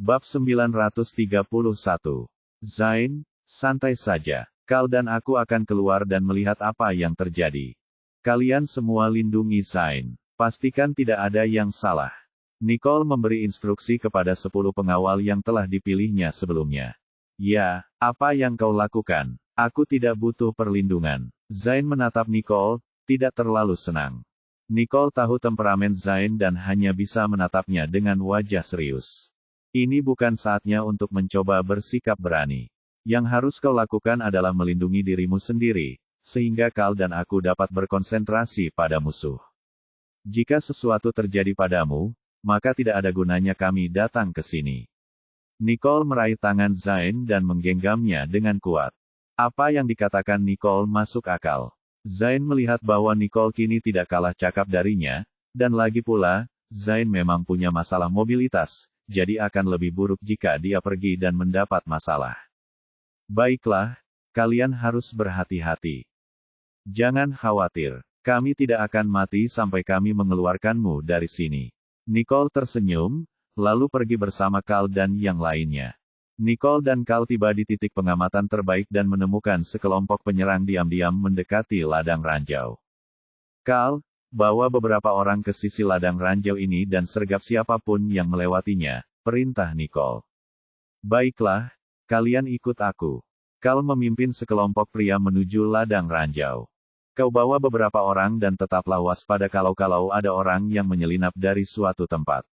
Bab 931. Zain, santai saja. Kal dan aku akan keluar dan melihat apa yang terjadi. Kalian semua lindungi Zain. Pastikan tidak ada yang salah. Nicole memberi instruksi kepada 10 pengawal yang telah dipilihnya sebelumnya. Ya, apa yang kau lakukan? Aku tidak butuh perlindungan. Zain menatap Nicole, tidak terlalu senang. Nicole tahu temperamen Zain dan hanya bisa menatapnya dengan wajah serius. Ini bukan saatnya untuk mencoba bersikap berani. Yang harus kau lakukan adalah melindungi dirimu sendiri, sehingga Kal dan aku dapat berkonsentrasi pada musuh. Jika sesuatu terjadi padamu, maka tidak ada gunanya kami datang ke sini. Nicole meraih tangan Zain dan menggenggamnya dengan kuat. Apa yang dikatakan Nicole masuk akal. Zain melihat bahwa Nicole kini tidak kalah cakap darinya, dan lagi pula, Zain memang punya masalah mobilitas, jadi akan lebih buruk jika dia pergi dan mendapat masalah. Baiklah, kalian harus berhati-hati. Jangan khawatir, kami tidak akan mati sampai kami mengeluarkanmu dari sini. Nicole tersenyum, lalu pergi bersama Kal dan yang lainnya. Nicole dan Kal tiba di titik pengamatan terbaik dan menemukan sekelompok penyerang diam-diam mendekati ladang ranjau. Kal, bawa beberapa orang ke sisi ladang ranjau ini dan sergap siapapun yang melewatinya, perintah Nicole. Baiklah, kalian ikut aku. Kal memimpin sekelompok pria menuju ladang ranjau. Kau bawa beberapa orang dan tetaplah waspada kalau ada orang yang menyelinap dari suatu tempat.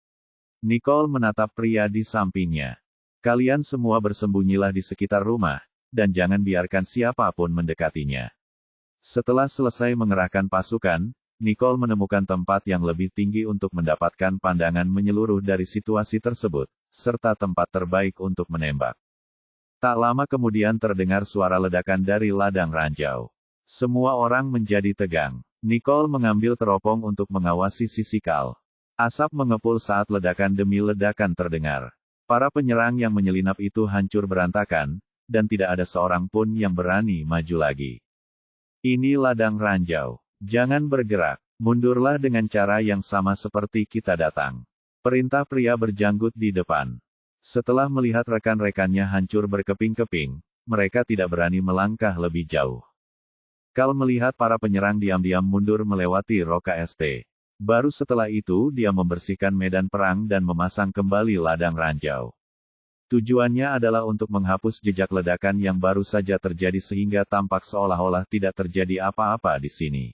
Nicole menatap pria di sampingnya. Kalian semua bersembunyilah di sekitar rumah, dan jangan biarkan siapapun mendekatinya. Setelah selesai mengerahkan pasukan, Nicole menemukan tempat yang lebih tinggi untuk mendapatkan pandangan menyeluruh dari situasi tersebut, serta tempat terbaik untuk menembak. Tak lama kemudian terdengar suara ledakan dari ladang ranjau. Semua orang menjadi tegang. Nicole mengambil teropong untuk mengawasi sisi Kal. Asap mengepul saat ledakan demi ledakan terdengar. Para penyerang yang menyelinap itu hancur berantakan, dan tidak ada seorang pun yang berani maju lagi. Ini ladang ranjau. Jangan bergerak. Mundurlah dengan cara yang sama seperti kita datang. Perintah pria berjanggut di depan. Setelah melihat rekan-rekannya hancur berkeping-keping, mereka tidak berani melangkah lebih jauh. Kal melihat para penyerang diam-diam mundur melewati Roka ST. Baru setelah itu dia membersihkan medan perang dan memasang kembali ladang ranjau. Tujuannya adalah untuk menghapus jejak ledakan yang baru saja terjadi sehingga tampak seolah-olah tidak terjadi apa-apa di sini.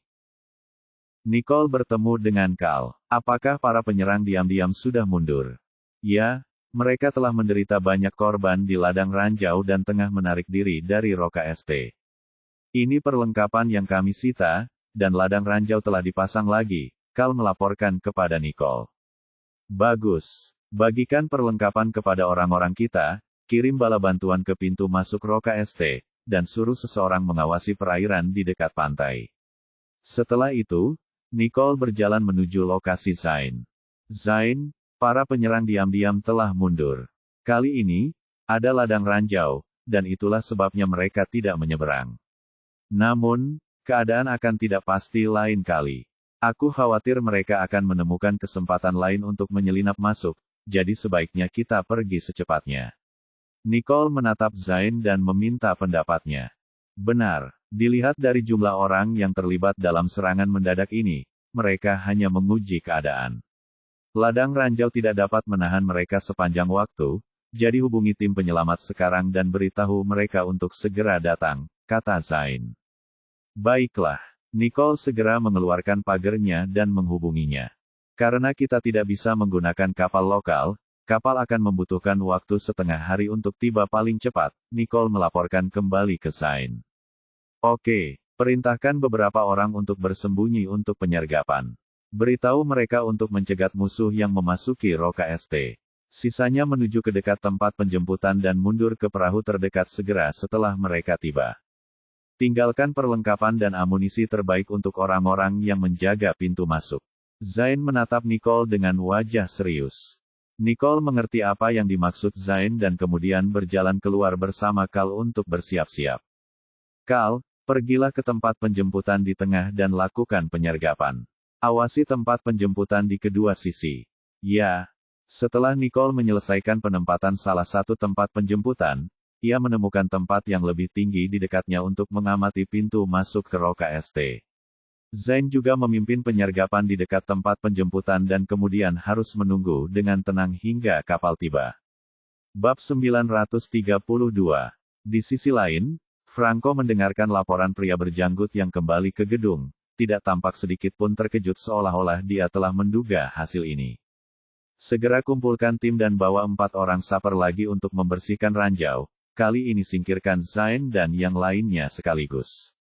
Nicole bertemu dengan Kal. Apakah para penyerang diam-diam sudah mundur? Ya, mereka telah menderita banyak korban di ladang ranjau dan tengah menarik diri dari Roka ST. Ini perlengkapan yang kami sita, dan ladang ranjau telah dipasang lagi, Kal melaporkan kepada Nicole. Bagus. Bagikan perlengkapan kepada orang-orang kita, kirim bala bantuan ke pintu masuk Roka ST, dan suruh seseorang mengawasi perairan di dekat pantai. Setelah itu, Nicole berjalan menuju lokasi Zain. Zain, para penyerang diam-diam telah mundur. Kali ini, ada ladang ranjau, dan itulah sebabnya mereka tidak menyeberang. Namun, keadaan akan tidak pasti lain kali. Aku khawatir mereka akan menemukan kesempatan lain untuk menyelinap masuk, jadi sebaiknya kita pergi secepatnya. Nicole menatap Zain dan meminta pendapatnya. Benar, dilihat dari jumlah orang yang terlibat dalam serangan mendadak ini, mereka hanya menguji keadaan. Ladang ranjau tidak dapat menahan mereka sepanjang waktu, jadi hubungi tim penyelamat sekarang dan beritahu mereka untuk segera datang, kata Zain. Baiklah, Nicole segera mengeluarkan pagernya dan menghubunginya. Karena kita tidak bisa menggunakan kapal lokal, kapal akan membutuhkan waktu setengah hari untuk tiba paling cepat, Nicole melaporkan kembali ke Zain. Oke, perintahkan beberapa orang untuk bersembunyi untuk penyergapan. Beritahu mereka untuk mencegat musuh yang memasuki Roka ST. Sisanya menuju ke dekat tempat penjemputan dan mundur ke perahu terdekat segera setelah mereka tiba. Tinggalkan perlengkapan dan amunisi terbaik untuk orang-orang yang menjaga pintu masuk. Zain menatap Nicole dengan wajah serius. Nicole mengerti apa yang dimaksud Zain dan kemudian berjalan keluar bersama Kal untuk bersiap-siap. Kal, pergilah ke tempat penjemputan di tengah dan lakukan penyergapan. Awasi tempat penjemputan di kedua sisi. Ya. Setelah Nicole menyelesaikan penempatan salah satu tempat penjemputan, ia menemukan tempat yang lebih tinggi di dekatnya untuk mengamati pintu masuk ke Roka ST. Zain juga memimpin penyergapan di dekat tempat penjemputan dan kemudian harus menunggu dengan tenang hingga kapal tiba. Bab 932. Di sisi lain, Franco mendengarkan laporan pria berjanggut yang kembali ke gedung, tidak tampak sedikit pun terkejut seolah-olah dia telah menduga hasil ini. Segera kumpulkan tim dan bawa 4 orang saper lagi untuk membersihkan ranjau, kali ini singkirkan Zain dan yang lainnya sekaligus.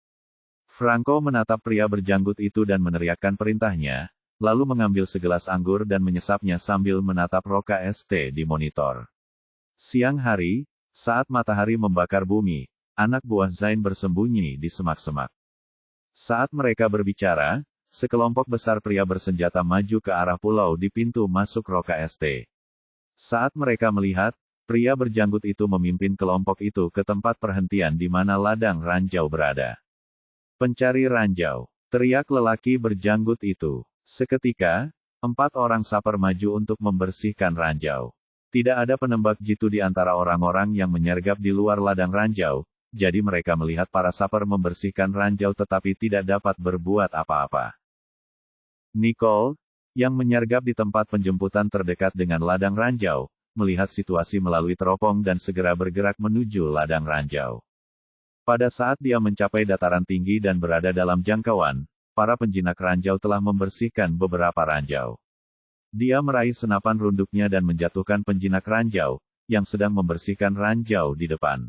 Franco menatap pria berjanggut itu dan meneriakkan perintahnya, lalu mengambil segelas anggur dan menyesapnya sambil menatap Roka ST di monitor. Siang hari, saat matahari membakar bumi, anak buah Zain bersembunyi di semak-semak. Saat mereka berbicara, sekelompok besar pria bersenjata maju ke arah pulau di pintu masuk Roka ST. Saat mereka melihat, pria berjanggut itu memimpin kelompok itu ke tempat perhentian di mana ladang ranjau berada. "Pencari ranjau!" teriak lelaki berjanggut itu. Seketika, 4 orang saper maju untuk membersihkan ranjau. Tidak ada penembak jitu di antara orang-orang yang menyergap di luar ladang ranjau, jadi mereka melihat para saper membersihkan ranjau tetapi tidak dapat berbuat apa-apa. Nicole, yang menyergap di tempat penjemputan terdekat dengan ladang ranjau, melihat situasi melalui teropong dan segera bergerak menuju ladang ranjau. Pada saat dia mencapai dataran tinggi dan berada dalam jangkauan, para penjinak ranjau telah membersihkan beberapa ranjau. Dia meraih senapan runduknya dan menjatuhkan penjinak ranjau, yang sedang membersihkan ranjau di depan.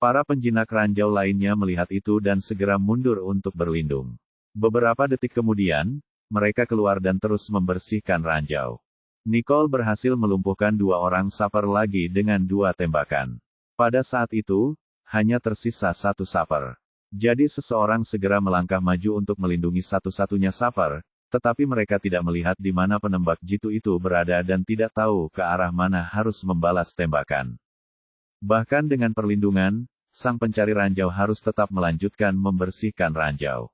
Para penjinak ranjau lainnya melihat itu dan segera mundur untuk berlindung. Beberapa detik kemudian, mereka keluar dan terus membersihkan ranjau. Nicole berhasil melumpuhkan 2 orang saper lagi dengan 2 tembakan. Pada saat itu, hanya tersisa 1 saper. Jadi seseorang segera melangkah maju untuk melindungi satu-satunya saper, tetapi mereka tidak melihat di mana penembak jitu itu berada dan tidak tahu ke arah mana harus membalas tembakan. Bahkan dengan perlindungan, sang pencari ranjau harus tetap melanjutkan membersihkan ranjau.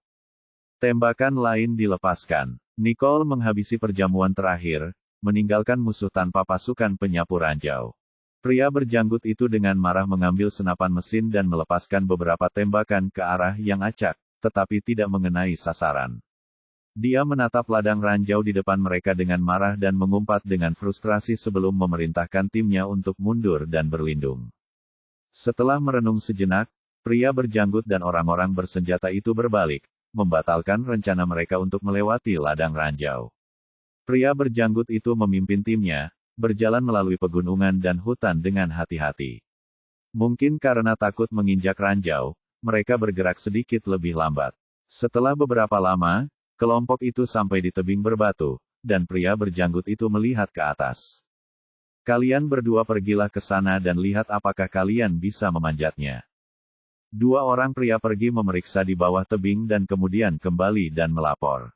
Tembakan lain dilepaskan. Nicole menghabisi perjamuan terakhir, meninggalkan musuh tanpa pasukan penyapu ranjau. Pria berjanggut itu dengan marah mengambil senapan mesin dan melepaskan beberapa tembakan ke arah yang acak, tetapi tidak mengenai sasaran. Dia menatap ladang ranjau di depan mereka dengan marah dan mengumpat dengan frustrasi sebelum memerintahkan timnya untuk mundur dan berlindung. Setelah merenung sejenak, pria berjanggut dan orang-orang bersenjata itu berbalik, membatalkan rencana mereka untuk melewati ladang ranjau. Pria berjanggut itu memimpin timnya, berjalan melalui pegunungan dan hutan dengan hati-hati. Mungkin karena takut menginjak ranjau, mereka bergerak sedikit lebih lambat. Setelah beberapa lama, kelompok itu sampai di tebing berbatu, dan pria berjanggut itu melihat ke atas. "Kalian berdua pergilah ke sana dan lihat apakah kalian bisa memanjatnya." 2 orang pria pergi memeriksa di bawah tebing dan kemudian kembali dan melapor.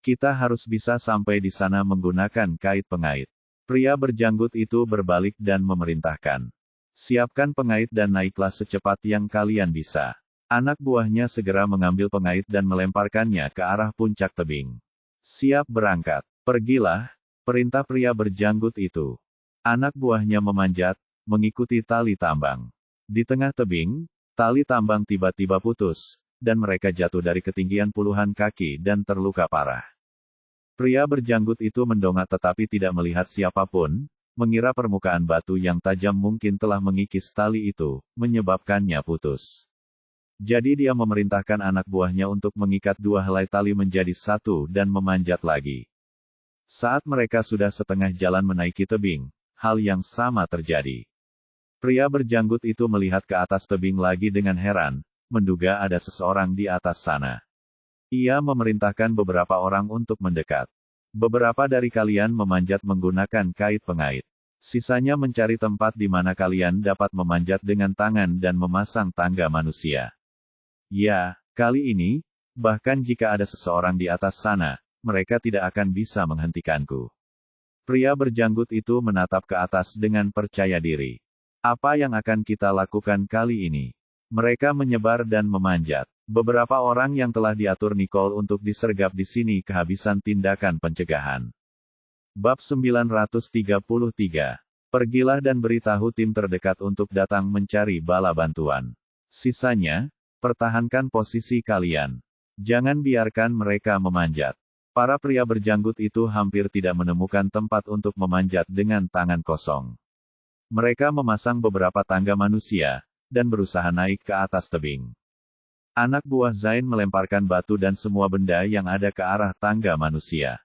"Kita harus bisa sampai di sana menggunakan kait pengait." Pria berjanggut itu berbalik dan memerintahkan. "Siapkan pengait dan naiklah secepat yang kalian bisa." Anak buahnya segera mengambil pengait dan melemparkannya ke arah puncak tebing. "Siap berangkat. Pergilah," perintah pria berjanggut itu. Anak buahnya memanjat, mengikuti tali tambang. Di tengah tebing, tali tambang tiba-tiba putus, dan mereka jatuh dari ketinggian puluhan kaki dan terluka parah. Pria berjanggut itu mendongak tetapi tidak melihat siapapun, mengira permukaan batu yang tajam mungkin telah mengikis tali itu, menyebabkannya putus. Jadi dia memerintahkan anak buahnya untuk mengikat 2 helai tali menjadi 1 dan memanjat lagi. Saat mereka sudah setengah jalan menaiki tebing, hal yang sama terjadi. Pria berjanggut itu melihat ke atas tebing lagi dengan heran, menduga ada seseorang di atas sana. Ia memerintahkan beberapa orang untuk mendekat. "Beberapa dari kalian memanjat menggunakan kait pengait. Sisanya mencari tempat di mana kalian dapat memanjat dengan tangan dan memasang tangga manusia. Ya, kali ini, bahkan jika ada seseorang di atas sana, mereka tidak akan bisa menghentikanku." Pria berjanggut itu menatap ke atas dengan percaya diri. "Apa yang akan kita lakukan kali ini?" Mereka menyebar dan memanjat. Beberapa orang yang telah diatur Nicole untuk disergap di sini kehabisan tindakan pencegahan. Bab 933. Pergilah dan beritahu tim terdekat untuk datang mencari bala bantuan. Sisanya, pertahankan posisi kalian. Jangan biarkan mereka memanjat. Para pria berjanggut itu hampir tidak menemukan tempat untuk memanjat dengan tangan kosong. Mereka memasang beberapa tangga manusia, dan berusaha naik ke atas tebing. Anak buah Zain melemparkan batu dan semua benda yang ada ke arah tangga manusia.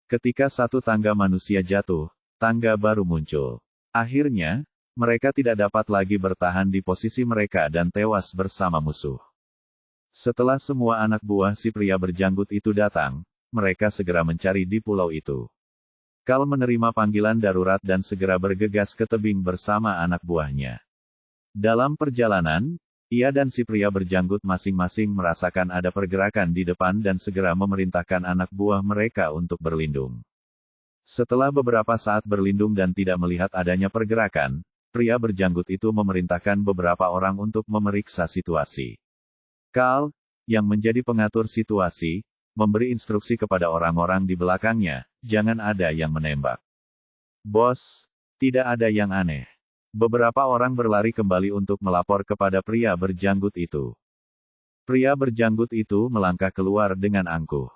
Ketika satu tangga manusia jatuh, tangga baru muncul. Akhirnya, mereka tidak dapat lagi bertahan di posisi mereka dan tewas bersama musuh. Setelah semua anak buah si pria berjanggut itu datang, mereka segera mencari di pulau itu. Kal menerima panggilan darurat dan segera bergegas ke tebing bersama anak buahnya. Dalam perjalanan, ia dan si pria berjanggut masing-masing merasakan ada pergerakan di depan dan segera memerintahkan anak buah mereka untuk berlindung. Setelah beberapa saat berlindung dan tidak melihat adanya pergerakan, pria berjanggut itu memerintahkan beberapa orang untuk memeriksa situasi. Kal, yang menjadi pengatur situasi, memberi instruksi kepada orang-orang di belakangnya, jangan ada yang menembak. Bos, tidak ada yang aneh. Beberapa orang berlari kembali untuk melapor kepada pria berjanggut itu. Pria berjanggut itu melangkah keluar dengan angkuh.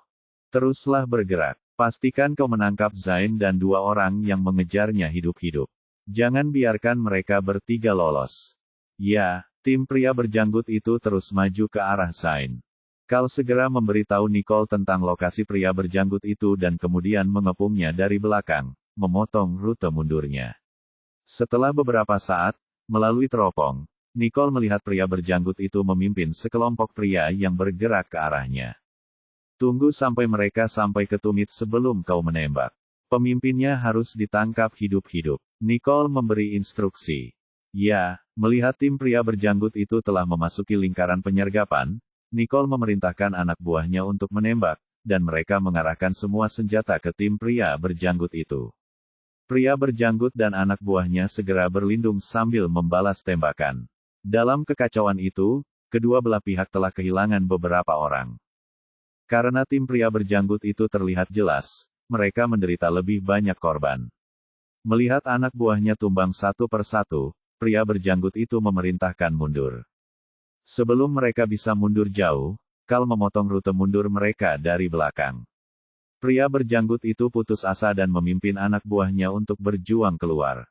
Teruslah bergerak. Pastikan kau menangkap Zain dan dua orang yang mengejarnya hidup-hidup. Jangan biarkan mereka bertiga lolos. Ya, tim pria berjanggut itu terus maju ke arah Zain. Kal segera memberitahu Nicole tentang lokasi pria berjanggut itu dan kemudian mengepungnya dari belakang, memotong rute mundurnya. Setelah beberapa saat, melalui teropong, Nicole melihat pria berjanggut itu memimpin sekelompok pria yang bergerak ke arahnya. Tunggu sampai mereka sampai ke tumit sebelum kau menembak. Pemimpinnya harus ditangkap hidup-hidup. Nicole memberi instruksi. Ya, melihat tim pria berjanggut itu telah memasuki lingkaran penyergapan, Nicole memerintahkan anak buahnya untuk menembak, dan mereka mengarahkan semua senjata ke tim pria berjanggut itu. Pria berjanggut dan anak buahnya segera berlindung sambil membalas tembakan. Dalam kekacauan itu, kedua belah pihak telah kehilangan beberapa orang. Karena tim pria berjanggut itu terlihat jelas, mereka menderita lebih banyak korban. Melihat anak buahnya tumbang satu persatu, pria berjanggut itu memerintahkan mundur. Sebelum mereka bisa mundur jauh, Kal memotong rute mundur mereka dari belakang. Pria berjanggut itu putus asa dan memimpin anak buahnya untuk berjuang keluar.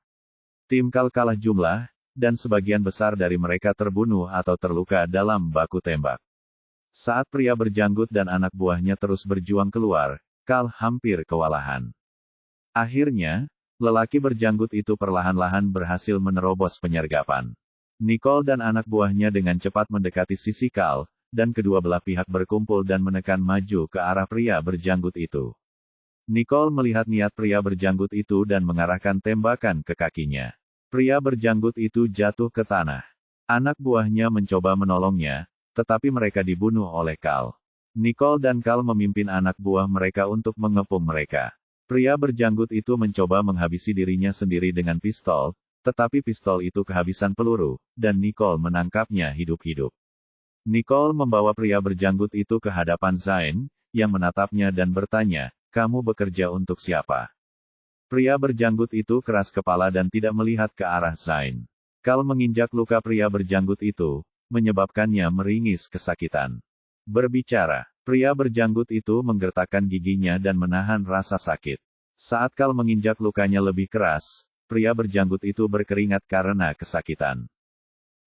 Tim Kal kalah jumlah, dan sebagian besar dari mereka terbunuh atau terluka dalam baku tembak. Saat pria berjanggut dan anak buahnya terus berjuang keluar, Kal hampir kewalahan. Akhirnya, lelaki berjanggut itu perlahan-lahan berhasil menerobos penyergapan. Nicole dan anak buahnya dengan cepat mendekati sisi Kal, dan kedua belah pihak berkumpul dan menekan maju ke arah pria berjanggut itu. Nicole melihat niat pria berjanggut itu dan mengarahkan tembakan ke kakinya. Pria berjanggut itu jatuh ke tanah. Anak buahnya mencoba menolongnya, tetapi mereka dibunuh oleh Kal. Nicole dan Kal memimpin anak buah mereka untuk mengepung mereka. Pria berjanggut itu mencoba menghabisi dirinya sendiri dengan pistol, tetapi pistol itu kehabisan peluru, dan Nicole menangkapnya hidup-hidup. Nicole membawa pria berjanggut itu ke hadapan Zain, yang menatapnya dan bertanya, "Kamu bekerja untuk siapa?" Pria berjanggut itu keras kepala dan tidak melihat ke arah Zain. Kal menginjak luka pria berjanggut itu, menyebabkannya meringis kesakitan. Berbicara, pria berjanggut itu menggertakkan giginya dan menahan rasa sakit. Saat Kal menginjak lukanya lebih keras, pria berjanggut itu berkeringat karena kesakitan.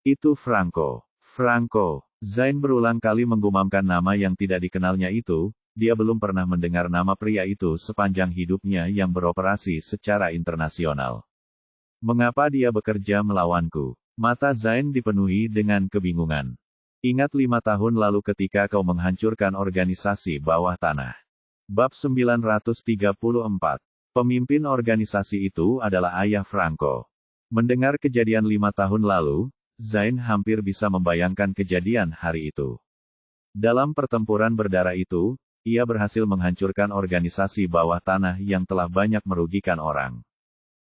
"Itu Franco. Franco." Zain berulang kali menggumamkan nama yang tidak dikenalnya itu, dia belum pernah mendengar nama pria itu sepanjang hidupnya yang beroperasi secara internasional. "Mengapa dia bekerja melawanku?" Mata Zain dipenuhi dengan kebingungan. "Ingat 5 tahun lalu ketika kau menghancurkan organisasi bawah tanah." Bab 934. Pemimpin organisasi itu adalah ayah Franco. Mendengar kejadian 5 tahun lalu, Zain hampir bisa membayangkan kejadian hari itu. Dalam pertempuran berdarah itu, ia berhasil menghancurkan organisasi bawah tanah yang telah banyak merugikan orang.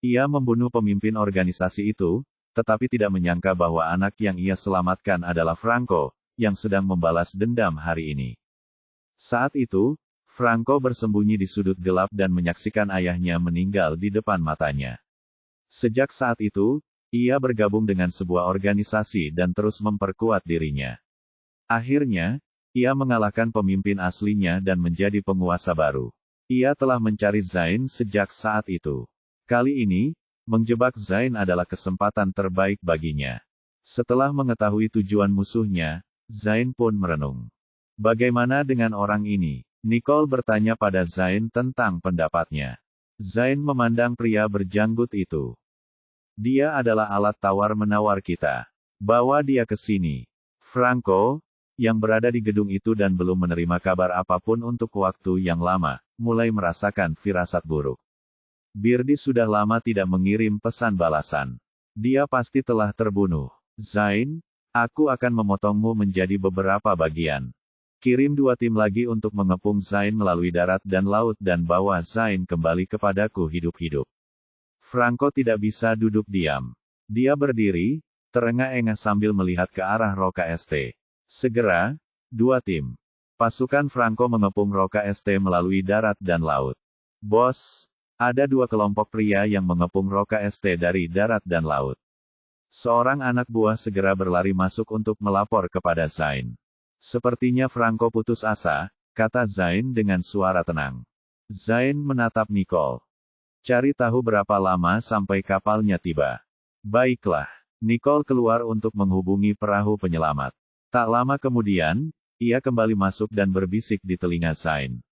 Ia membunuh pemimpin organisasi itu, tetapi tidak menyangka bahwa anak yang ia selamatkan adalah Franco, yang sedang membalas dendam hari ini. Saat itu, Franco bersembunyi di sudut gelap dan menyaksikan ayahnya meninggal di depan matanya. Sejak saat itu, ia bergabung dengan sebuah organisasi dan terus memperkuat dirinya. Akhirnya, ia mengalahkan pemimpin aslinya dan menjadi penguasa baru. Ia telah mencari Zain sejak saat itu. Kali ini, menjebak Zain adalah kesempatan terbaik baginya. Setelah mengetahui tujuan musuhnya, Zain pun merenung. Bagaimana dengan orang ini? Nicole bertanya pada Zain tentang pendapatnya. Zain memandang pria berjanggut itu. Dia adalah alat tawar-menawar kita. Bawa dia ke sini. Franco, yang berada di gedung itu dan belum menerima kabar apapun untuk waktu yang lama, mulai merasakan firasat buruk. Birdi sudah lama tidak mengirim pesan balasan. Dia pasti telah terbunuh. Zain, aku akan memotongmu menjadi beberapa bagian. Kirim 2 tim lagi untuk mengepung Zain melalui darat dan laut dan bawa Zain kembali kepadaku hidup-hidup. Franco tidak bisa duduk diam. Dia berdiri, terengah-engah sambil melihat ke arah Roca Este. Segera, 2 tim pasukan Franco mengepung Roca Este melalui darat dan laut. Bos, ada 2 kelompok pria yang mengepung Roca Este dari darat dan laut. Seorang anak buah segera berlari masuk untuk melapor kepada Zain. Sepertinya Franco putus asa, kata Zain dengan suara tenang. Zain menatap Nicole. Cari tahu berapa lama sampai kapalnya tiba. Baiklah. Nicole keluar untuk menghubungi perahu penyelamat. Tak lama kemudian, ia kembali masuk dan berbisik di telinga Zain.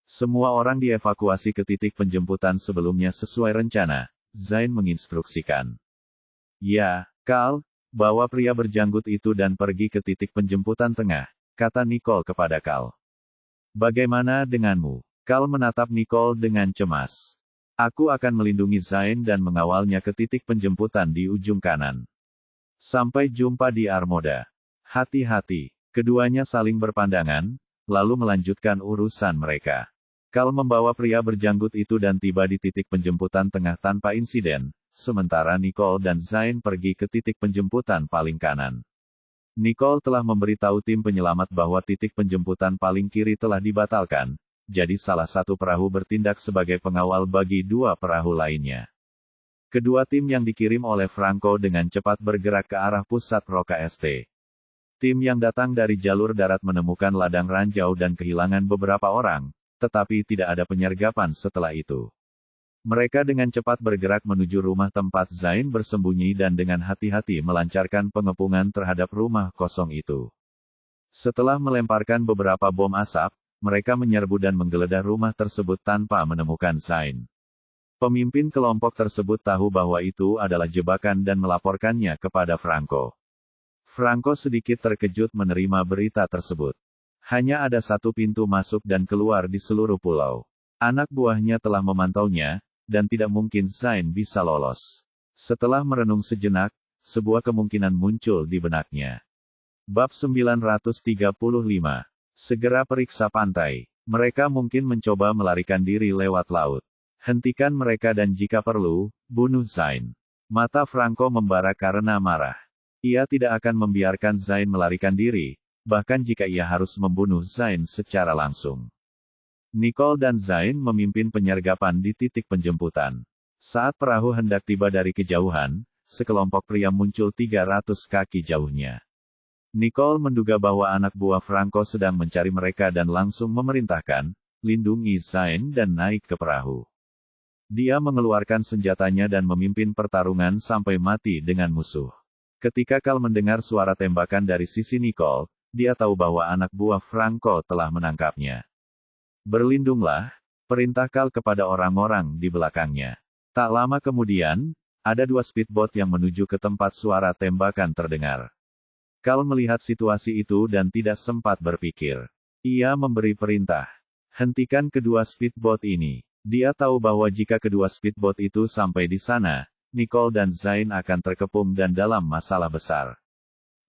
Semua orang dievakuasi ke titik penjemputan sebelumnya sesuai rencana, Zain menginstruksikan. Ya, Kal, bawa pria berjanggut itu dan pergi ke titik penjemputan tengah, kata Nicole kepada Kal. Bagaimana denganmu? Kal menatap Nicole dengan cemas. Aku akan melindungi Zain dan mengawalnya ke titik penjemputan di ujung kanan. Sampai jumpa di Armada. Hati-hati. Keduanya saling berpandangan, lalu melanjutkan urusan mereka. Kal membawa pria berjanggut itu dan tiba di titik penjemputan tengah tanpa insiden, sementara Nicole dan Zain pergi ke titik penjemputan paling kanan. Nicole telah memberitahu tim penyelamat bahwa titik penjemputan paling kiri telah dibatalkan, jadi salah satu perahu bertindak sebagai pengawal bagi 2 perahu lainnya. Kedua tim yang dikirim oleh Franco dengan cepat bergerak ke arah pusat Roca Este. Tim yang datang dari jalur darat menemukan ladang ranjau dan kehilangan beberapa orang, tetapi tidak ada penyergapan setelah itu. Mereka dengan cepat bergerak menuju rumah tempat Zain bersembunyi dan dengan hati-hati melancarkan pengepungan terhadap rumah kosong itu. Setelah melemparkan beberapa bom asap, mereka menyerbu dan menggeledah rumah tersebut tanpa menemukan Zain. Pemimpin kelompok tersebut tahu bahwa itu adalah jebakan dan melaporkannya kepada Franco. Franco sedikit terkejut menerima berita tersebut. Hanya ada 1 pintu masuk dan keluar di seluruh pulau. Anak buahnya telah memantaunya, dan tidak mungkin Zain bisa lolos. Setelah merenung sejenak, sebuah kemungkinan muncul di benaknya. Bab 935. Segera periksa pantai. Mereka mungkin mencoba melarikan diri lewat laut. Hentikan mereka dan jika perlu, bunuh Zain. Mata Franco membara karena marah. Ia tidak akan membiarkan Zain melarikan diri, bahkan jika ia harus membunuh Zain secara langsung. Nicole dan Zain memimpin penyergapan di titik penjemputan. Saat perahu hendak tiba dari kejauhan, sekelompok pria muncul 300 kaki jauhnya. Nicole menduga bahwa anak buah Franco sedang mencari mereka dan langsung memerintahkan, lindungi Zain dan naik ke perahu. Dia mengeluarkan senjatanya dan memimpin pertarungan sampai mati dengan musuh. Ketika Kal mendengar suara tembakan dari sisi Nicole, dia tahu bahwa anak buah Franco telah menangkapnya. Berlindunglah, perintah Kal kepada orang-orang di belakangnya. Tak lama kemudian, ada 2 speedboat yang menuju ke tempat suara tembakan terdengar. Kal melihat situasi itu dan tidak sempat berpikir. Ia memberi perintah. Hentikan kedua speedboat ini. Dia tahu bahwa jika kedua speedboat itu sampai di sana, Nicole dan Zain akan terkepung dan dalam masalah besar.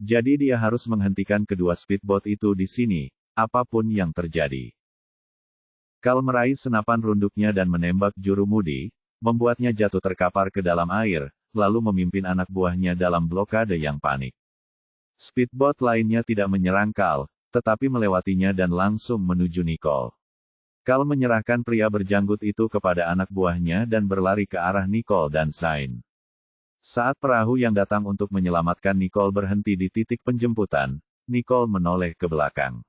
Jadi dia harus menghentikan kedua speedboat itu di sini, apapun yang terjadi. Kal meraih senapan runduknya dan menembak jurumudi, membuatnya jatuh terkapar ke dalam air, lalu memimpin anak buahnya dalam blokade yang panik. Speedboat lainnya tidak menyerang Kal, tetapi melewatinya dan langsung menuju Nicole. Cal menyerahkan pria berjanggut itu kepada anak buahnya dan berlari ke arah Nicole dan Zain. Saat perahu yang datang untuk menyelamatkan Nicole berhenti di titik penjemputan, Nicole menoleh ke belakang.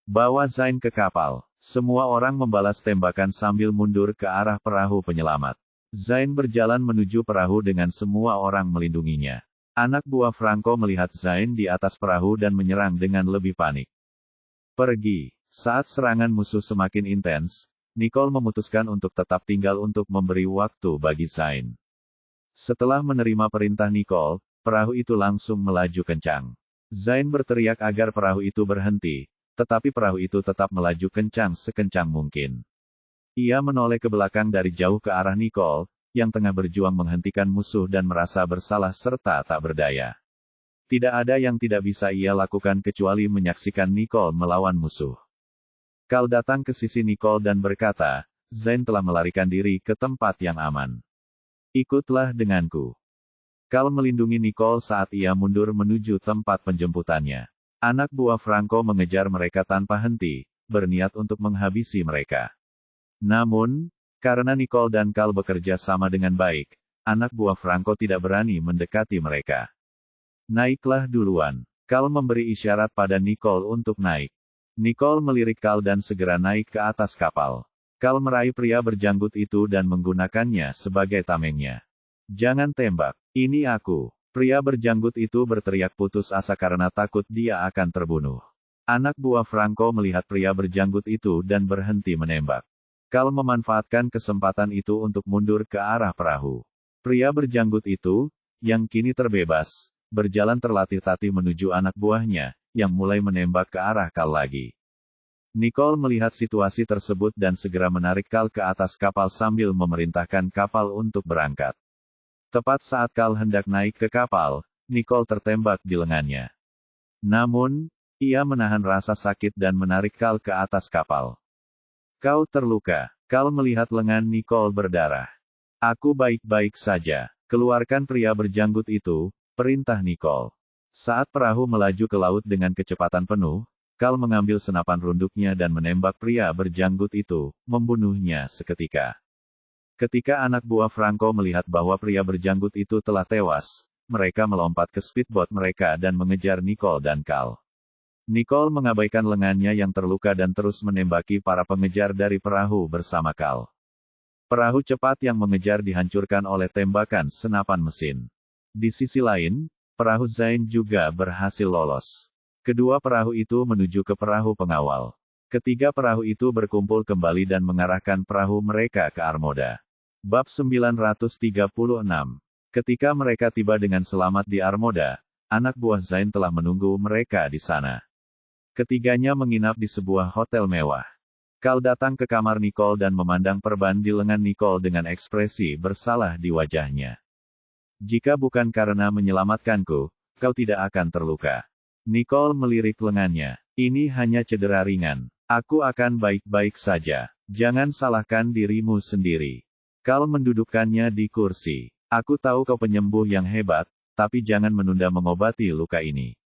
Bawa Zain ke kapal. Semua orang membalas tembakan sambil mundur ke arah perahu penyelamat. Zain berjalan menuju perahu dengan semua orang melindunginya. Anak buah Franco melihat Zain di atas perahu dan menyerang dengan lebih panik. Pergi. Saat serangan musuh semakin intens, Nicole memutuskan untuk tetap tinggal untuk memberi waktu bagi Zain. Setelah menerima perintah Nicole, perahu itu langsung melaju kencang. Zain berteriak agar perahu itu berhenti, tetapi perahu itu tetap melaju kencang sekencang mungkin. Ia menoleh ke belakang dari jauh ke arah Nicole, yang tengah berjuang menghentikan musuh dan merasa bersalah serta tak berdaya. Tidak ada yang tidak bisa ia lakukan kecuali menyaksikan Nicole melawan musuh. Cal datang ke sisi Nicole dan berkata, Zain telah melarikan diri ke tempat yang aman. Ikutlah denganku. Cal melindungi Nicole saat ia mundur menuju tempat penjemputannya. Anak buah Franco mengejar mereka tanpa henti, berniat untuk menghabisi mereka. Namun, karena Nicole dan Cal bekerja sama dengan baik, anak buah Franco tidak berani mendekati mereka. Naiklah duluan. Cal memberi isyarat pada Nicole untuk naik. Nicole melirik Cal dan segera naik ke atas kapal. Cal meraih pria berjanggut itu dan menggunakannya sebagai tamengnya. Jangan tembak, ini aku. Pria berjanggut itu berteriak putus asa karena takut dia akan terbunuh. Anak buah Franco melihat pria berjanggut itu dan berhenti menembak. Cal memanfaatkan kesempatan itu untuk mundur ke arah perahu. Pria berjanggut itu, yang kini terbebas, berjalan terlatih-tatih menuju anak buahnya, yang mulai menembak ke arah Cal lagi. Nicole melihat situasi tersebut dan segera menarik Cal ke atas kapal sambil memerintahkan kapal untuk berangkat. Tepat saat Cal hendak naik ke kapal, Nicole tertembak di lengannya. Namun, ia menahan rasa sakit dan menarik Cal ke atas kapal. Kau terluka. Cal melihat lengan Nicole berdarah. Aku baik-baik saja. Keluarkan pria berjanggut itu, perintah Nicole. Saat perahu melaju ke laut dengan kecepatan penuh, Cal mengambil senapan runduknya dan menembak pria berjanggut itu, membunuhnya seketika. Ketika anak buah Franco melihat bahwa pria berjanggut itu telah tewas, mereka melompat ke speedboat mereka dan mengejar Nicole dan Cal. Nicole mengabaikan lengannya yang terluka dan terus menembaki para pengejar dari perahu bersama Cal. Perahu cepat yang mengejar dihancurkan oleh tembakan senapan mesin. Di sisi lain, perahu Zain juga berhasil lolos. Kedua perahu itu menuju ke perahu pengawal. Ketiga perahu itu berkumpul kembali dan mengarahkan perahu mereka ke armada. Bab 936. Ketika mereka tiba dengan selamat di armada, anak buah Zain telah menunggu mereka di sana. Ketiganya menginap di sebuah hotel mewah. Cal datang ke kamar Nicole dan memandang perban di lengan Nicole dengan ekspresi bersalah di wajahnya. Jika bukan karena menyelamatkanku, kau tidak akan terluka. Nicole melirik lengannya. Ini hanya cedera ringan. Aku akan baik-baik saja. Jangan salahkan dirimu sendiri. Cal mendudukkannya di kursi. Aku tahu kau penyembuh yang hebat, tapi jangan menunda mengobati luka ini.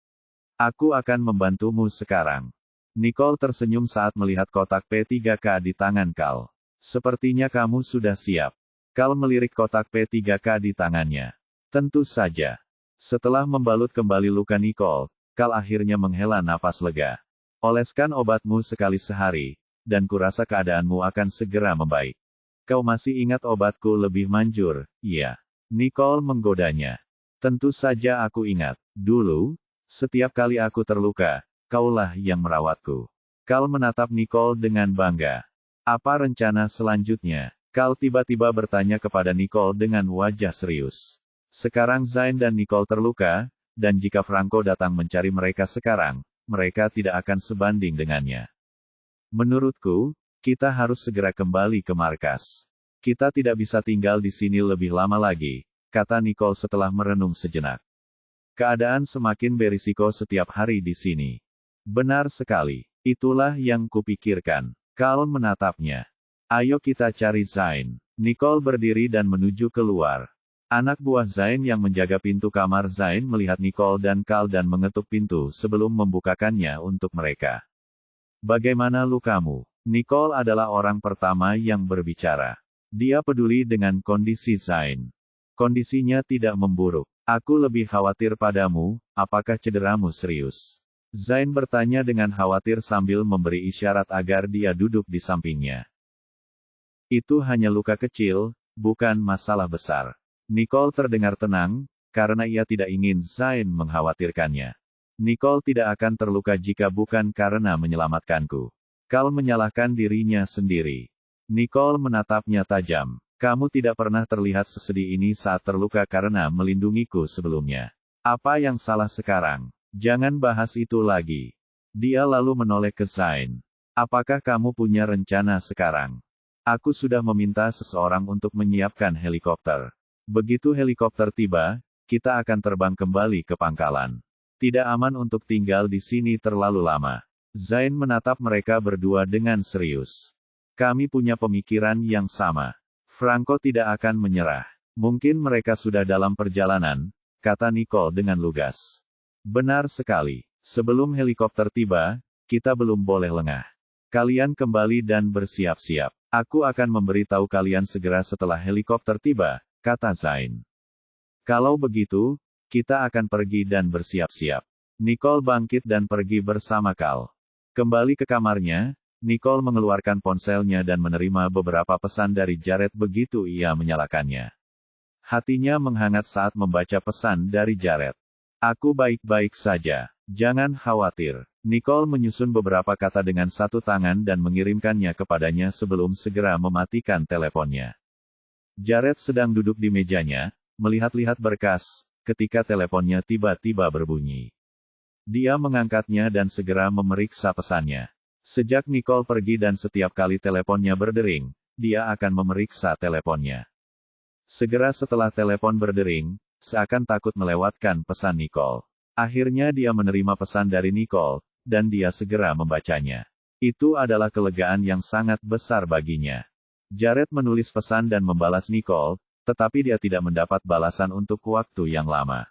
Aku akan membantumu sekarang. Nicole tersenyum saat melihat kotak P3K di tangan Cal. Sepertinya kamu sudah siap. Cal melirik kotak P3K di tangannya. Tentu saja. Setelah membalut kembali luka Nicole, Cal akhirnya menghela napas lega. Oleskan obatmu sekali sehari, dan kurasa keadaanmu akan segera membaik. Kau masih ingat obatku lebih manjur, iya. Nicole menggodanya. Tentu saja aku ingat. Dulu, setiap kali aku terluka, kaulah yang merawatku. Cal menatap Nicole dengan bangga. Apa rencana selanjutnya? Cal tiba-tiba bertanya kepada Nicole dengan wajah serius. Sekarang Zain dan Nicole terluka, dan jika Franco datang mencari mereka sekarang, mereka tidak akan sebanding dengannya. Menurutku, kita harus segera kembali ke markas. Kita tidak bisa tinggal di sini lebih lama lagi, kata Nicole setelah merenung sejenak. Keadaan semakin berisiko setiap hari di sini. Benar sekali. Itulah yang kupikirkan. Cal menatapnya. Ayo kita cari Zain. Nicole berdiri dan menuju keluar. Anak buah Zain yang menjaga pintu kamar Zain melihat Nicole dan Cal dan mengetuk pintu sebelum membukakannya untuk mereka. Bagaimana lukamu? Nicole adalah orang pertama yang berbicara. Dia peduli dengan kondisi Zain. Kondisinya tidak memburuk. Aku lebih khawatir padamu, apakah cederamu serius? Zain bertanya dengan khawatir sambil memberi isyarat agar dia duduk di sampingnya. Itu hanya luka kecil, bukan masalah besar. Nicole terdengar tenang, karena ia tidak ingin Zain mengkhawatirkannya. Nicole tidak akan terluka jika bukan karena menyelamatkanku. Cal menyalahkan dirinya sendiri. Nicole menatapnya tajam. Kamu tidak pernah terlihat sesedih ini saat terluka karena melindungiku sebelumnya. Apa yang salah sekarang? Jangan bahas itu lagi. Dia lalu menoleh ke Zain. Apakah kamu punya rencana sekarang? Aku sudah meminta seseorang untuk menyiapkan helikopter. Begitu helikopter tiba, kita akan terbang kembali ke pangkalan. Tidak aman untuk tinggal di sini terlalu lama. Zain menatap mereka berdua dengan serius. Kami punya pemikiran yang sama. Franco tidak akan menyerah. Mungkin mereka sudah dalam perjalanan, kata Nicole dengan lugas. Benar sekali. Sebelum helikopter tiba, kita belum boleh lengah. Kalian kembali dan bersiap-siap. Aku akan memberitahu kalian segera setelah helikopter tiba, kata Zain. Kalau begitu, kita akan pergi dan bersiap-siap. Nicole bangkit dan pergi bersama Cal. Kembali ke kamarnya, Nicole mengeluarkan ponselnya dan menerima beberapa pesan dari Jared begitu ia menyalakannya. Hatinya menghangat saat membaca pesan dari Jared. Aku baik-baik saja. Jangan khawatir. Nicole menyusun beberapa kata dengan satu tangan dan mengirimkannya kepadanya sebelum segera mematikan teleponnya. Jared sedang duduk di mejanya, melihat-lihat berkas, ketika teleponnya tiba-tiba berbunyi. Dia mengangkatnya dan segera memeriksa pesannya. Sejak Nicole pergi dan setiap kali teleponnya berdering, dia akan memeriksa teleponnya. Segera setelah telepon berdering, seakan takut melewatkan pesan Nicole. Akhirnya dia menerima pesan dari Nicole, dan dia segera membacanya. Itu adalah kelegaan yang sangat besar baginya. Jared menulis pesan dan membalas Nicole, tetapi dia tidak mendapat balasan untuk waktu yang lama.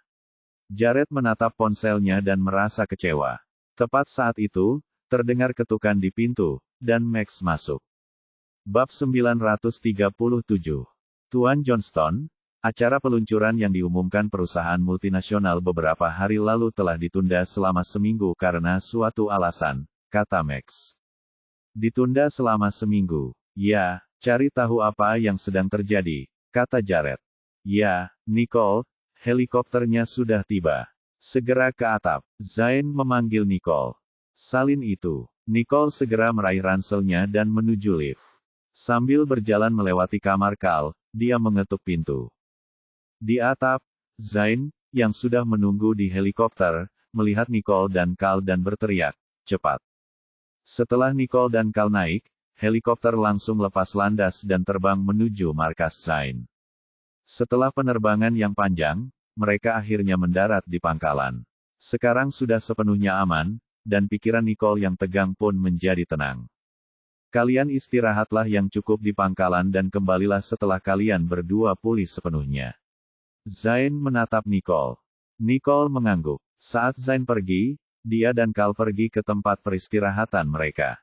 Jared menatap ponselnya dan merasa kecewa. Tepat saat itu, terdengar ketukan di pintu, dan Max masuk. Bab 937. Tuan Johnston, acara peluncuran yang diumumkan perusahaan multinasional beberapa hari lalu telah ditunda selama seminggu karena suatu alasan, kata Max. Ditunda selama seminggu. Ya, cari tahu apa yang sedang terjadi, kata Jared. Ya, Nicole, helikopternya sudah tiba. Segera ke atap. Zain memanggil Nicole. Salin itu. Nicole segera meraih ranselnya dan menuju lift. Sambil berjalan melewati kamar Cal, dia mengetuk pintu. Di atap, Zain, yang sudah menunggu di helikopter, melihat Nicole dan Cal dan berteriak, cepat. Setelah Nicole dan Cal naik, helikopter langsung lepas landas dan terbang menuju markas Zain. Setelah penerbangan yang panjang, mereka akhirnya mendarat di pangkalan. Sekarang sudah sepenuhnya aman, dan pikiran Nicole yang tegang pun menjadi tenang. Kalian istirahatlah yang cukup di pangkalan dan kembalilah setelah kalian berdua pulih sepenuhnya. Zain menatap Nicole. Nicole mengangguk. Saat Zain pergi, dia dan Cal pergi ke tempat peristirahatan mereka.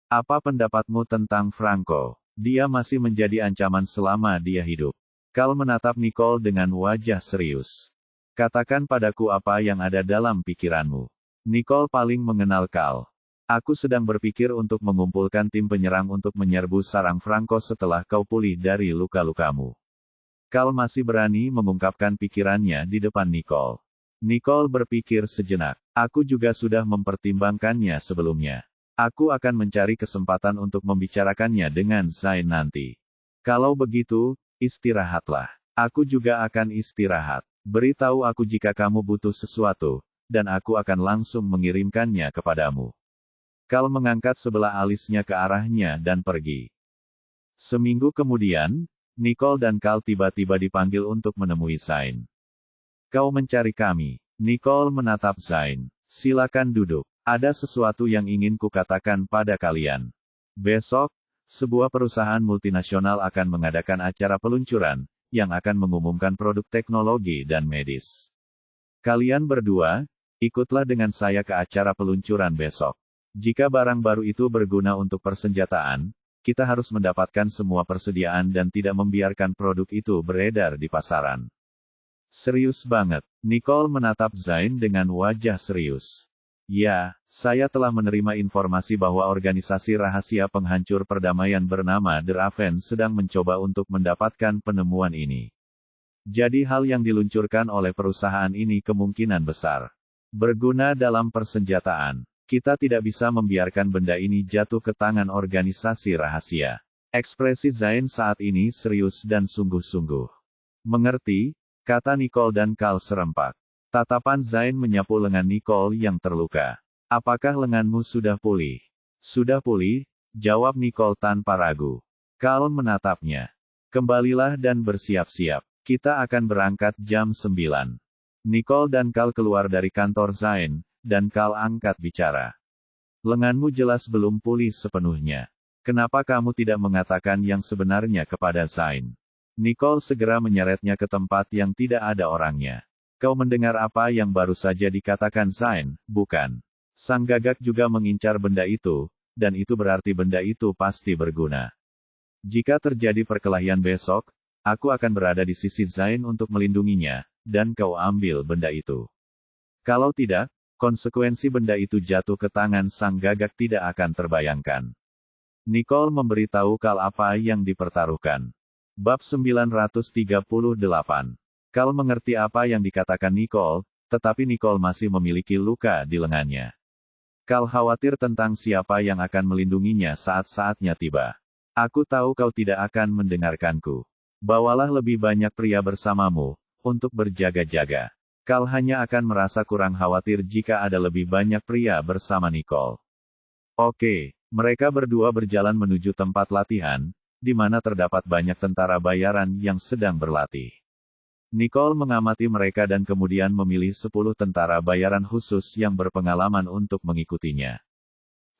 Apa pendapatmu tentang Franco? Dia masih menjadi ancaman selama dia hidup. Cal menatap Nicole dengan wajah serius. Katakan padaku apa yang ada dalam pikiranmu. Nicole paling mengenal Cal. Aku sedang berpikir untuk mengumpulkan tim penyerang untuk menyerbu sarang Franco setelah kau pulih dari luka-lukamu. Cal masih berani mengungkapkan pikirannya di depan Nicole. Nicole berpikir sejenak. Aku juga sudah mempertimbangkannya sebelumnya. Aku akan mencari kesempatan untuk membicarakannya dengan Zain nanti. Kalau begitu, istirahatlah. Aku juga akan istirahat. Beritahu aku jika kamu butuh sesuatu, dan aku akan langsung mengirimkannya kepadamu. Cal mengangkat sebelah alisnya ke arahnya dan pergi. Seminggu kemudian, Nicole dan Cal tiba-tiba dipanggil untuk menemui Zain. Kau mencari kami. Nicole menatap Zain. Silakan duduk. Ada sesuatu yang ingin kukatakan pada kalian. Besok, sebuah perusahaan multinasional akan mengadakan acara peluncuran, yang akan mengumumkan produk teknologi dan medis. Kalian berdua, ikutlah dengan saya ke acara peluncuran besok. Jika barang baru itu berguna untuk persenjataan, kita harus mendapatkan semua persediaan dan tidak membiarkan produk itu beredar di pasaran. Serius banget. Nicole menatap Zain dengan wajah serius. Ya, saya telah menerima informasi bahwa organisasi rahasia penghancur perdamaian bernama The Raven sedang mencoba untuk mendapatkan penemuan ini. Jadi hal yang diluncurkan oleh perusahaan ini kemungkinan besar berguna dalam persenjataan. Kita tidak bisa membiarkan benda ini jatuh ke tangan organisasi rahasia. Ekspresi Zain saat ini serius dan sungguh-sungguh. Mengerti? Kata Nicole dan Carl serempak. Tatapan Zain menyapu lengan Nicole yang terluka. Apakah lenganmu sudah pulih? Sudah pulih, jawab Nicole tanpa ragu. Carl menatapnya. Kembalilah dan bersiap-siap. Kita akan berangkat jam 9. Nicole dan Carl keluar dari kantor Zain, dan Carl angkat bicara. Lenganmu jelas belum pulih sepenuhnya. Kenapa kamu tidak mengatakan yang sebenarnya kepada Zain? Nicole segera menyeretnya ke tempat yang tidak ada orangnya. Kau mendengar apa yang baru saja dikatakan Zain, bukan? Sang gagak juga mengincar benda itu, dan itu berarti benda itu pasti berguna. Jika terjadi perkelahian besok, aku akan berada di sisi Zain untuk melindunginya, dan kau ambil benda itu. Kalau tidak, konsekuensi benda itu jatuh ke tangan sang gagak tidak akan terbayangkan. Nicole memberitahu Carl apa yang dipertaruhkan. Bab 938. Carl mengerti apa yang dikatakan Nicole, tetapi Nicole masih memiliki luka di lengannya. Carl khawatir tentang siapa yang akan melindunginya saat saatnya tiba. Aku tahu kau tidak akan mendengarkanku. Bawalah lebih banyak pria bersamamu, untuk berjaga-jaga. Carl hanya akan merasa kurang khawatir jika ada lebih banyak pria bersama Nicole. Oke, mereka berdua berjalan menuju tempat latihan, di mana terdapat banyak tentara bayaran yang sedang berlatih. Nicole mengamati mereka dan kemudian memilih 10 tentara bayaran khusus yang berpengalaman untuk mengikutinya.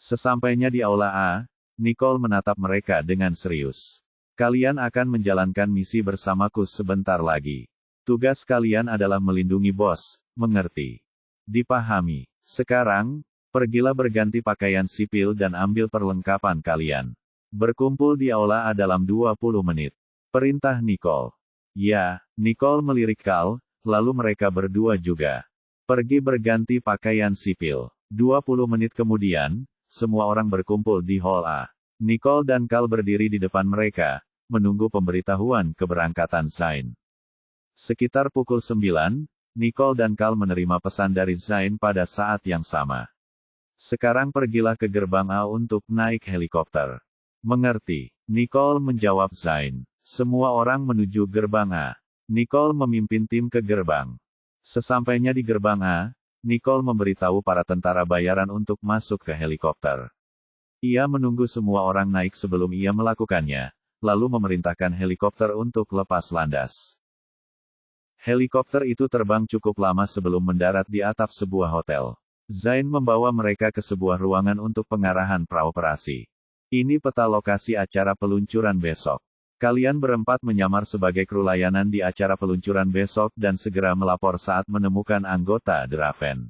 Sesampainya di Aula A, Nicole menatap mereka dengan serius. Kalian akan menjalankan misi bersamaku sebentar lagi. Tugas kalian adalah melindungi bos, mengerti? Dipahami. Sekarang, pergilah berganti pakaian sipil dan ambil perlengkapan kalian. Berkumpul di Aula A dalam 20 menit. Perintah Nicole. Ya, Nicole melirik Carl, lalu mereka berdua juga pergi berganti pakaian sipil. 20 menit kemudian, semua orang berkumpul di Hall A. Nicole dan Carl berdiri di depan mereka, menunggu pemberitahuan keberangkatan Zain. Sekitar pukul 9, Nicole dan Carl menerima pesan dari Zain pada saat yang sama. Sekarang pergilah ke gerbang A untuk naik helikopter. Mengerti? Nicole menjawab Zain. Semua orang menuju gerbang A. Nicole memimpin tim ke gerbang. Sesampainya di gerbang A, Nicole memberitahu para tentara bayaran untuk masuk ke helikopter. Ia menunggu semua orang naik sebelum ia melakukannya, lalu memerintahkan helikopter untuk lepas landas. Helikopter itu terbang cukup lama sebelum mendarat di atap sebuah hotel. Zain membawa mereka ke sebuah ruangan untuk pengarahan praoperasi. Ini peta lokasi acara peluncuran besok. Kalian berempat menyamar sebagai kru layanan di acara peluncuran besok dan segera melapor saat menemukan anggota The Raven.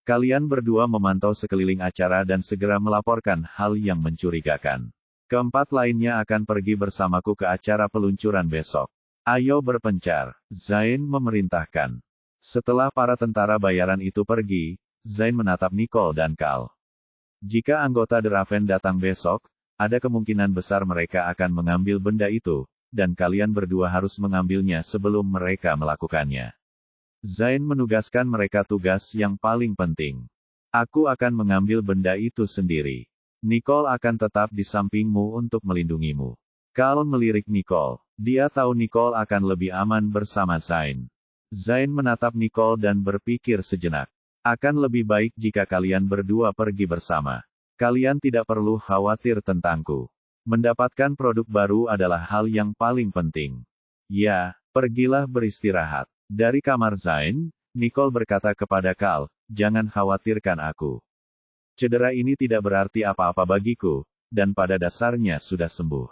Kalian berdua memantau sekeliling acara dan segera melaporkan hal yang mencurigakan. Keempat lainnya akan pergi bersamaku ke acara peluncuran besok. Ayo berpencar, Zain memerintahkan. Setelah para tentara bayaran itu pergi, Zain menatap Nicole dan Carl. Jika anggota The Raven datang besok, ada kemungkinan besar mereka akan mengambil benda itu, dan kalian berdua harus mengambilnya sebelum mereka melakukannya. Zain menugaskan mereka tugas yang paling penting. Aku akan mengambil benda itu sendiri. Nicole akan tetap di sampingmu untuk melindungimu. Carl melirik Nicole. Dia tahu Nicole akan lebih aman bersama Zain. Zain menatap Nicole dan berpikir sejenak. Akan lebih baik jika kalian berdua pergi bersama. Kalian tidak perlu khawatir tentangku. Mendapatkan produk baru adalah hal yang paling penting. Ya, pergilah beristirahat. Dari kamar Zain, Nicole berkata kepada Carl, jangan khawatirkan aku. Cedera ini tidak berarti apa-apa bagiku, dan pada dasarnya sudah sembuh.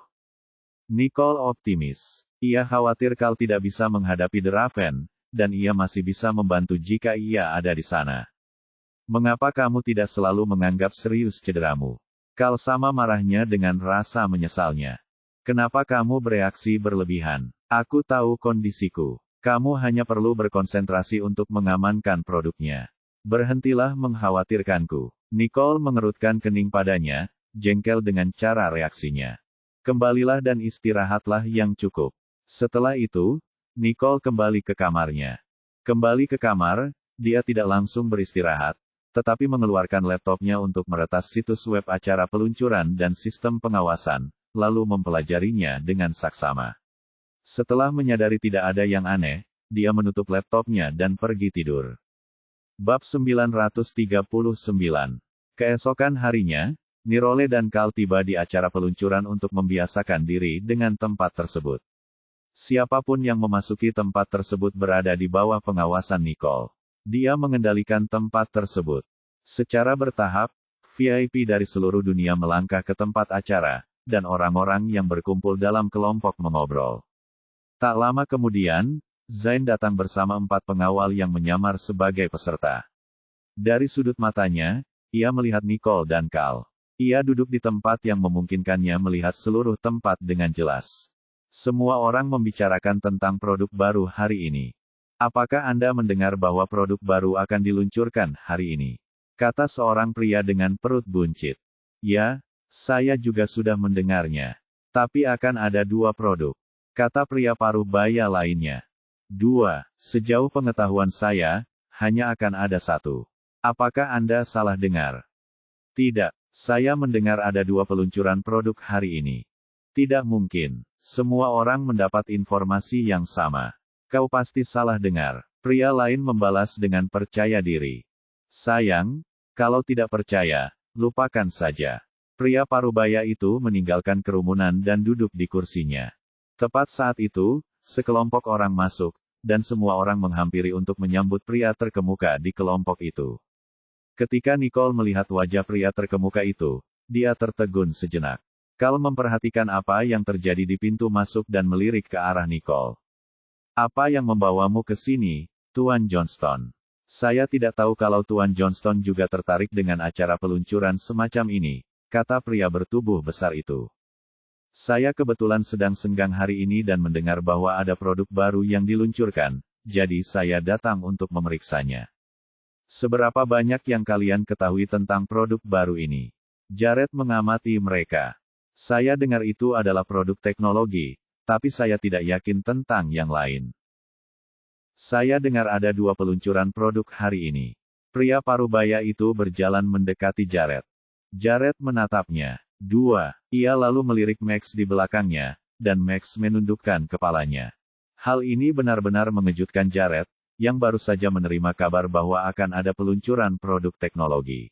Nicole optimis. Ia khawatir Carl tidak bisa menghadapi The Raven, dan ia masih bisa membantu jika ia ada di sana. Mengapa kamu tidak selalu menganggap serius cederamu? Kal sama marahnya dengan rasa menyesalnya. Kenapa kamu bereaksi berlebihan? Aku tahu kondisiku. Kamu hanya perlu berkonsentrasi untuk mengamankan produknya. Berhentilah mengkhawatirkanku. Nicole mengerutkan kening padanya, jengkel dengan cara reaksinya. Kembalilah dan istirahatlah yang cukup. Setelah itu, Nicole kembali ke kamarnya. Kembali ke kamar, dia tidak langsung beristirahat, tetapi mengeluarkan laptopnya untuk meretas situs web acara peluncuran dan sistem pengawasan, lalu mempelajarinya dengan saksama. Setelah menyadari tidak ada yang aneh, dia menutup laptopnya dan pergi tidur. Bab 939. Keesokan harinya, Nirole dan Kal tiba di acara peluncuran untuk membiasakan diri dengan tempat tersebut. Siapapun yang memasuki tempat tersebut berada di bawah pengawasan Nicole. Dia mengendalikan tempat tersebut. Secara bertahap, VIP dari seluruh dunia melangkah ke tempat acara, dan orang-orang yang berkumpul dalam kelompok mengobrol. Tak lama kemudian, Zain datang bersama 4 pengawal yang menyamar sebagai peserta. Dari sudut matanya, ia melihat Nicole dan Kal. Ia duduk di tempat yang memungkinkannya melihat seluruh tempat dengan jelas. Semua orang membicarakan tentang produk baru hari ini. Apakah Anda mendengar bahwa produk baru akan diluncurkan hari ini? Kata seorang pria dengan perut buncit. Ya, saya juga sudah mendengarnya. Tapi akan ada 2 produk. Kata pria paruh baya lainnya. 2, sejauh pengetahuan saya, hanya akan ada 1. Apakah Anda salah dengar? Tidak. Saya mendengar ada 2 peluncuran produk hari ini. Tidak mungkin. Semua orang mendapat informasi yang sama. Kau pasti salah dengar. Pria lain membalas dengan percaya diri. Sayang, kalau tidak percaya, lupakan saja. Pria parubaya itu meninggalkan kerumunan dan duduk di kursinya. Tepat saat itu, sekelompok orang masuk, dan semua orang menghampiri untuk menyambut pria terkemuka di kelompok itu. Ketika Nicole melihat wajah pria terkemuka itu, dia tertegun sejenak. Kal memperhatikan apa yang terjadi di pintu masuk dan melirik ke arah Nicole. Apa yang membawamu ke sini, Tuan Johnston? Saya tidak tahu kalau Tuan Johnston juga tertarik dengan acara peluncuran semacam ini, kata pria bertubuh besar itu. Saya kebetulan sedang senggang hari ini dan mendengar bahwa ada produk baru yang diluncurkan, jadi saya datang untuk memeriksanya. Seberapa banyak yang kalian ketahui tentang produk baru ini? Jared mengamati mereka. Saya dengar itu adalah produk teknologi, tapi saya tidak yakin tentang yang lain. Saya dengar ada 2 peluncuran produk hari ini. Pria parubaya itu berjalan mendekati Jared. Jared menatapnya. 2. Ia lalu melirik Max di belakangnya, dan Max menundukkan kepalanya. Hal ini benar-benar mengejutkan Jared, yang baru saja menerima kabar bahwa akan ada peluncuran produk teknologi.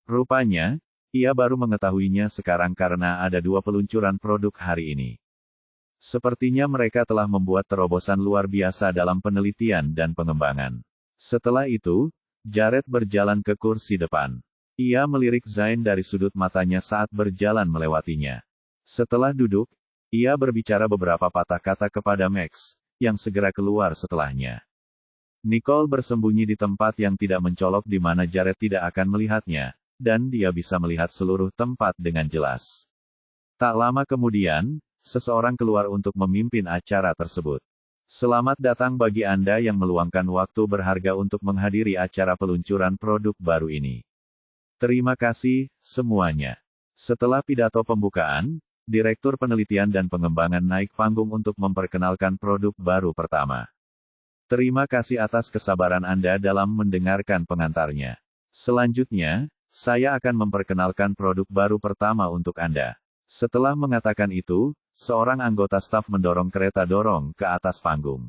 Rupanya, ia baru mengetahuinya sekarang karena ada 2 peluncuran produk hari ini. Sepertinya mereka telah membuat terobosan luar biasa dalam penelitian dan pengembangan. Setelah itu, Jared berjalan ke kursi depan. Ia melirik Zain dari sudut matanya saat berjalan melewatinya. Setelah duduk, ia berbicara beberapa patah kata kepada Max, yang segera keluar setelahnya. Nicole bersembunyi di tempat yang tidak mencolok di mana Jared tidak akan melihatnya, dan dia bisa melihat seluruh tempat dengan jelas. Tak lama kemudian, seseorang keluar untuk memimpin acara tersebut. Selamat datang bagi Anda yang meluangkan waktu berharga untuk menghadiri acara peluncuran produk baru ini. Terima kasih, semuanya. Setelah pidato pembukaan, Direktur Penelitian dan Pengembangan naik panggung untuk memperkenalkan produk baru pertama. Terima kasih atas kesabaran Anda dalam mendengarkan pengantarnya. Selanjutnya, saya akan memperkenalkan produk baru pertama untuk Anda. Setelah mengatakan itu, seorang anggota staf mendorong kereta dorong ke atas panggung.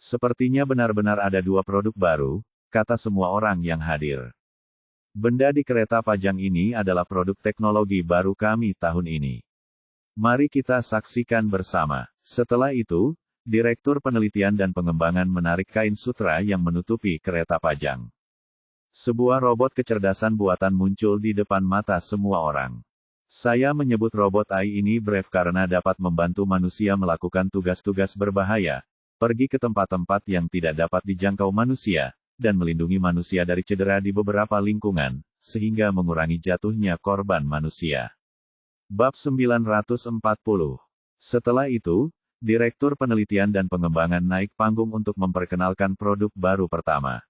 Sepertinya benar-benar ada 2 produk baru, kata semua orang yang hadir. Benda di kereta pajang ini adalah produk teknologi baru kami tahun ini. Mari kita saksikan bersama. Setelah itu, Direktur Penelitian dan Pengembangan menarik kain sutra yang menutupi kereta pajang. Sebuah robot kecerdasan buatan muncul di depan mata semua orang. Saya menyebut robot AI ini Brave karena dapat membantu manusia melakukan tugas-tugas berbahaya, pergi ke tempat-tempat yang tidak dapat dijangkau manusia, dan melindungi manusia dari cedera di beberapa lingkungan, sehingga mengurangi jatuhnya korban manusia. Bab 940. Setelah itu, Direktur Penelitian dan Pengembangan naik panggung untuk memperkenalkan produk baru pertama.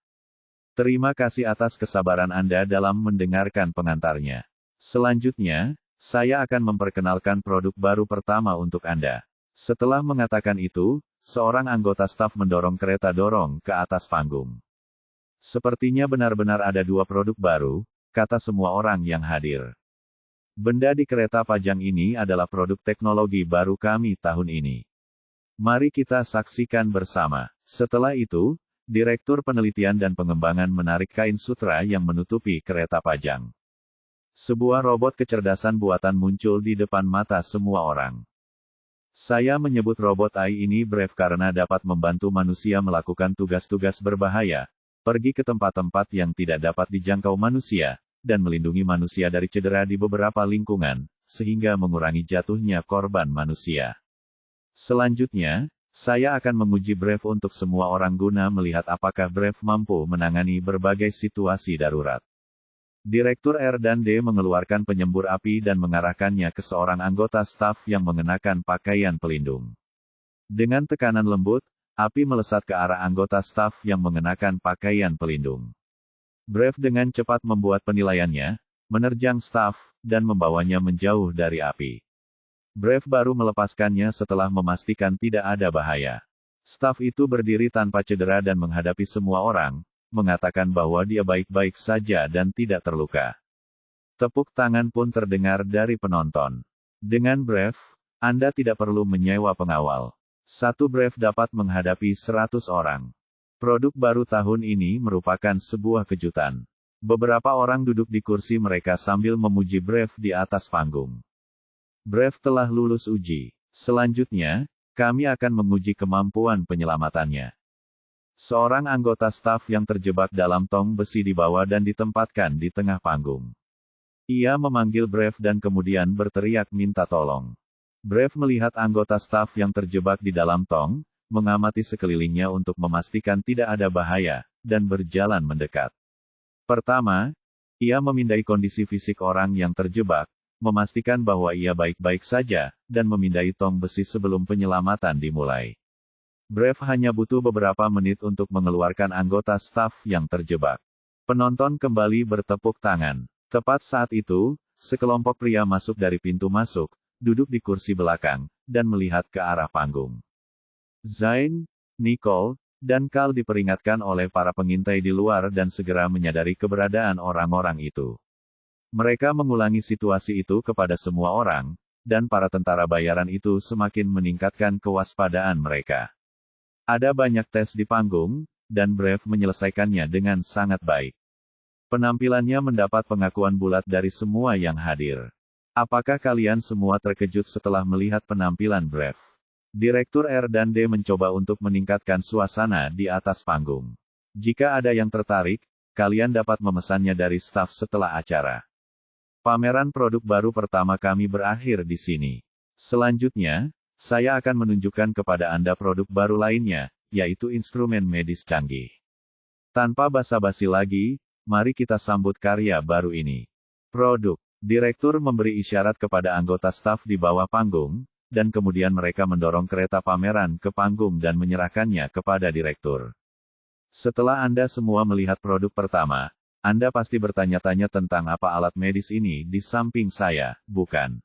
Terima kasih atas kesabaran Anda dalam mendengarkan pengantarnya. Selanjutnya, saya akan memperkenalkan produk baru pertama untuk Anda. Setelah mengatakan itu, seorang anggota staf mendorong kereta dorong ke atas panggung. Sepertinya benar-benar ada dua produk baru, kata semua orang yang hadir. Benda di kereta pajang ini adalah produk teknologi baru kami tahun ini. Mari kita saksikan bersama. Setelah itu, Direktur Penelitian dan Pengembangan menarik kain sutra yang menutupi kereta pajang. Sebuah robot kecerdasan buatan muncul di depan mata semua orang. Saya menyebut robot AI ini Brave karena dapat membantu manusia melakukan tugas-tugas berbahaya, pergi ke tempat-tempat yang tidak dapat dijangkau manusia, dan melindungi manusia dari cedera di beberapa lingkungan, sehingga mengurangi jatuhnya korban manusia. Selanjutnya, saya akan menguji Brave untuk semua orang guna melihat apakah Brave mampu menangani berbagai situasi darurat. Direktur R&D mengeluarkan penyembur api dan mengarahkannya ke seorang anggota staf yang mengenakan pakaian pelindung. Dengan tekanan lembut, api melesat ke arah anggota staf yang mengenakan pakaian pelindung. Brave dengan cepat membuat penilaiannya, menerjang staf, dan membawanya menjauh dari api. Brave baru melepaskannya setelah memastikan tidak ada bahaya. Staf itu berdiri tanpa cedera dan menghadapi semua orang, mengatakan bahwa dia baik-baik saja dan tidak terluka. Tepuk tangan pun terdengar dari penonton. Dengan Brave, Anda tidak perlu menyewa pengawal. Satu Brave dapat menghadapi 100 orang. Produk baru tahun ini merupakan sebuah kejutan. Beberapa orang duduk di kursi mereka sambil memuji Brave di atas panggung. Brave telah lulus uji. Selanjutnya, kami akan menguji kemampuan penyelamatannya. Seorang anggota staf yang terjebak dalam tong besi dibawa dan ditempatkan di tengah panggung. Ia memanggil Brave dan kemudian berteriak minta tolong. Brave melihat anggota staf yang terjebak di dalam tong, mengamati sekelilingnya untuk memastikan tidak ada bahaya, dan berjalan mendekat. Pertama, ia memindai kondisi fisik orang yang terjebak, memastikan bahwa ia baik-baik saja, dan memindai tong besi sebelum penyelamatan dimulai. Brave hanya butuh beberapa menit untuk mengeluarkan anggota staf yang terjebak. Penonton kembali bertepuk tangan. Tepat saat itu, sekelompok pria masuk dari pintu masuk, duduk di kursi belakang, dan melihat ke arah panggung. Zain, Nicole, dan Carl diperingatkan oleh para pengintai di luar dan segera menyadari keberadaan orang-orang itu. Mereka mengulangi situasi itu kepada semua orang, dan para tentara bayaran itu semakin meningkatkan kewaspadaan mereka. Ada banyak tes di panggung, dan Brave menyelesaikannya dengan sangat baik. Penampilannya mendapat pengakuan bulat dari semua yang hadir. Apakah kalian semua terkejut setelah melihat penampilan Brave? Direktur R&D mencoba untuk meningkatkan suasana di atas panggung. Jika ada yang tertarik, kalian dapat memesannya dari staf setelah acara. Pameran produk baru pertama kami berakhir di sini. Selanjutnya, saya akan menunjukkan kepada Anda produk baru lainnya, yaitu instrumen medis canggih. Tanpa basa-basi lagi, mari kita sambut karya baru ini. Produk. Direktur memberi isyarat kepada anggota staf di bawah panggung, dan kemudian mereka mendorong kereta pameran ke panggung dan menyerahkannya kepada direktur. Setelah Anda semua melihat produk pertama, Anda pasti bertanya-tanya tentang apa alat medis ini di samping saya, bukan?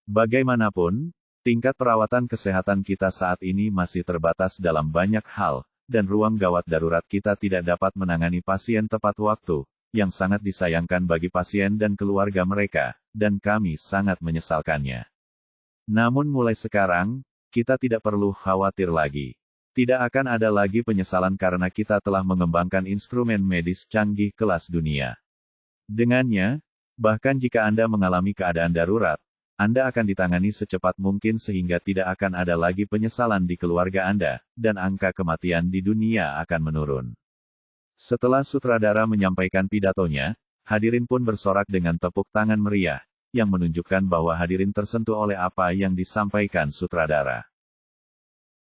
Bagaimanapun, tingkat perawatan kesehatan kita saat ini masih terbatas dalam banyak hal, dan ruang gawat darurat kita tidak dapat menangani pasien tepat waktu, yang sangat disayangkan bagi pasien dan keluarga mereka, dan kami sangat menyesalkannya. Namun mulai sekarang, kita tidak perlu khawatir lagi. Tidak akan ada lagi penyesalan karena kita telah mengembangkan instrumen medis canggih kelas dunia. Dengannya, bahkan jika Anda mengalami keadaan darurat, Anda akan ditangani secepat mungkin sehingga tidak akan ada lagi penyesalan di keluarga Anda, dan angka kematian di dunia akan menurun. Setelah sutradara menyampaikan pidatonya, hadirin pun bersorak dengan tepuk tangan meriah, yang menunjukkan bahwa hadirin tersentuh oleh apa yang disampaikan sutradara.